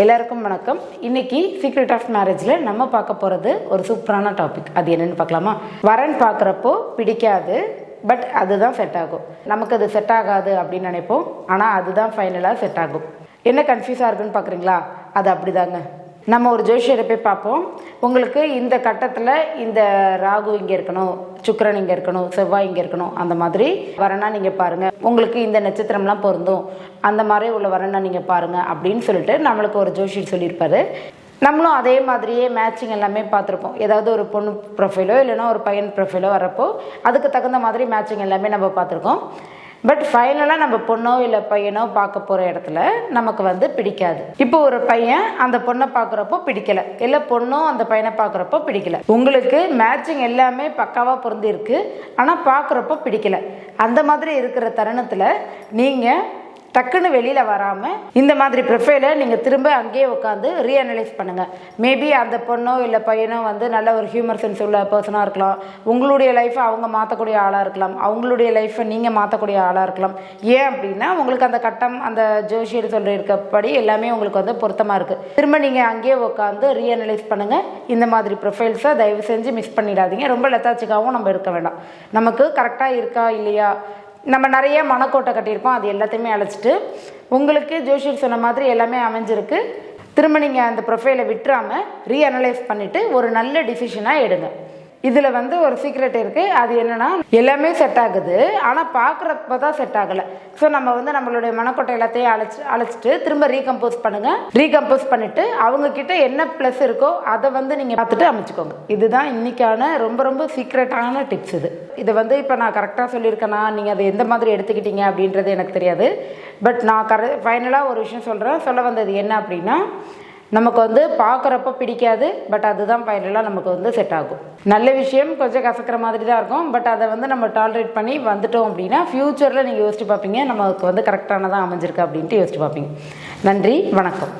எல்லாருக்கும் வணக்கம். இன்னைக்கு சீக்ரெட் ஆஃப் மேரேஜில் நம்ம பார்க்க போகிறது ஒரு சூப்பரான டாபிக். அது என்னென்னு பார்க்கலாமா? வரன் பார்க்குறப்போ பிடிக்காது, பட் அதுதான் செட் ஆகும். நமக்கு அது செட் ஆகாது அப்படின்னு நினைப்போம், ஆனால் அதுதான் ஃபைனலாக செட் ஆகும். என்ன கன்ஃபியூஸாக இருக்குன்னு பார்க்குறீங்களா? அது அப்படிதாங்க. நம்ம ஒரு ஜோஷியரை போய் பார்ப்போம். உங்களுக்கு இந்த கட்டத்தில் இந்த ராகு இங்கே இருக்கணும், சுக்கிரன் இங்கே இருக்கணும், செவ்வாய் இங்கே இருக்கணும், அந்த மாதிரி வரனா நீங்கள் பாருங்கள், உங்களுக்கு இந்த நட்சத்திரம்லாம் பொருந்தும், அந்த மாதிரி உள்ள வரனா நீங்கள் பாருங்கள் அப்படின்னு சொல்லிட்டு நம்மளுக்கு ஒரு ஜோஷியர் சொல்லியிருப்பாரு. நம்மளும் அதே மாதிரியே மேட்சிங் எல்லாமே பார்த்துருப்போம். ஏதாவது ஒரு பொண்ணு ப்ரொஃபைலோ இல்லைனா ஒரு பையன் ப்ரொஃபைலோ வரப்போ அதுக்கு தகுந்த மாதிரி மேட்சிங் எல்லாமே நம்ம பார்த்துருக்கோம். பட் ஃபைனலாக நம்ம பொண்ணோ இல்லை பையனோ பார்க்க போகிற இடத்துல நமக்கு பிடிக்காது. இப்போ ஒரு பையன் அந்த பொண்ணை பார்க்குறப்போ பிடிக்கலை, இல்லை பொண்ணும் அந்த பையனை பார்க்குறப்போ பிடிக்கலை. உங்களுக்கு மேட்சிங் எல்லாமே பக்காவாக பொருந்திருக்கு, ஆனால் பார்க்குறப்போ பிடிக்கலை. அந்த மாதிரி இருக்கிற தருணத்தில் நீங்கள் டக்குன்னு வெளியில் வராமல் இந்த மாதிரி ப்ரொஃபைலை நீங்கள் திரும்ப அங்கேயே உட்காந்து ரீஅனலைஸ் பண்ணுங்கள். மேபி அந்த பொண்ணோ இல்லை பையனோ நல்ல ஒரு ஹியூமர் சென்ஸ் உள்ள பர்சனாக இருக்கலாம். உங்களுடைய லைஃப்பை அவங்க மாற்றக்கூடிய ஆளாக இருக்கலாம், அவங்களுடைய லைஃப்பை நீங்கள் மாற்றக்கூடிய ஆளாக இருக்கலாம். ஏன் அப்படின்னா உங்களுக்கு அந்த கட்டம், அந்த ஜோஷியர் சொல்கிற இருக்கப்படி எல்லாமே உங்களுக்கு பொருத்தமாக இருக்குது. திரும்ப நீங்கள் அங்கேயே உட்காந்து ரீஅனலைஸ் பண்ணுங்கள். இந்த மாதிரி ப்ரொஃபைல்ஸை தயவு செஞ்சு மிஸ் பண்ணிடாதீங்க. ரொம்ப லெத்தாச்சிக்காகவும் நம்ம இருக்க வேண்டாம். நமக்கு கரெக்டாக இருக்கா இல்லையா, நம்ம நிறைய மனக்கோட்டை கட்டியிருப்போம், அது எல்லாத்தையுமே அழைச்சிட்டு உங்களுக்கு ஜோஷியர் சொன்ன மாதிரி எல்லாமே அமைஞ்சிருக்கு. திரும்ப நீங்கள் அந்த ப்ரொஃபைலை விட்டுறாமல் ரீஅனலைஸ் பண்ணிவிட்டு ஒரு நல்ல டிசிஷனாக எடுங்க. இதில் ஒரு சீக்ரெட் இருக்குது. அது என்னென்னா, எல்லாமே செட் ஆகுது, ஆனால் பார்க்குறப்ப தான் செட் ஆகலை. ஸோ நம்ம நம்மளுடைய மனக்கோட்டை எல்லாத்தையும் அழைச்சிட்டு திரும்ப ரீகம்போஸ் பண்ணுங்கள். ரீகம்போஸ் பண்ணிவிட்டு அவங்கக்கிட்ட என்ன ப்ளஸ் இருக்கோ அதை நீங்கள் பார்த்துட்டு அமைச்சுக்கோங்க. இதுதான் இன்றைக்கான ரொம்ப ரொம்ப சீக்ரெட்டான டிப்ஸ். இதை இப்போ நான் கரெக்டாக சொல்லியிருக்கேன்னா, நீங்கள் அதை எந்த மாதிரி எடுத்துக்கிட்டீங்க அப்படின்றது எனக்கு தெரியாது. பட் நான் ஃபைனலாக ஒரு விஷயம் சொல்ல வந்தது என்ன அப்படின்னா, நமக்கு பார்க்குறப்ப பிடிக்காது, பட் அதுதான் ஃபைனலாக நமக்கு செட் ஆகும். நல்ல விஷயம், கொஞ்சம் கசக்கிற மாதிரி தான் இருக்கும். பட் அதை நம்ம டாலரேட் பண்ணி வந்துட்டோம் அப்படின்னா ஃப்யூச்சரில் நீங்கள் யோசிச்சு பார்ப்பீங்க, நமக்கு கரெக்டானதான் அமைஞ்சிருக்கு அப்படின்ட்டு யோசிச்சு பார்ப்பீங்க. நன்றி, வணக்கம்.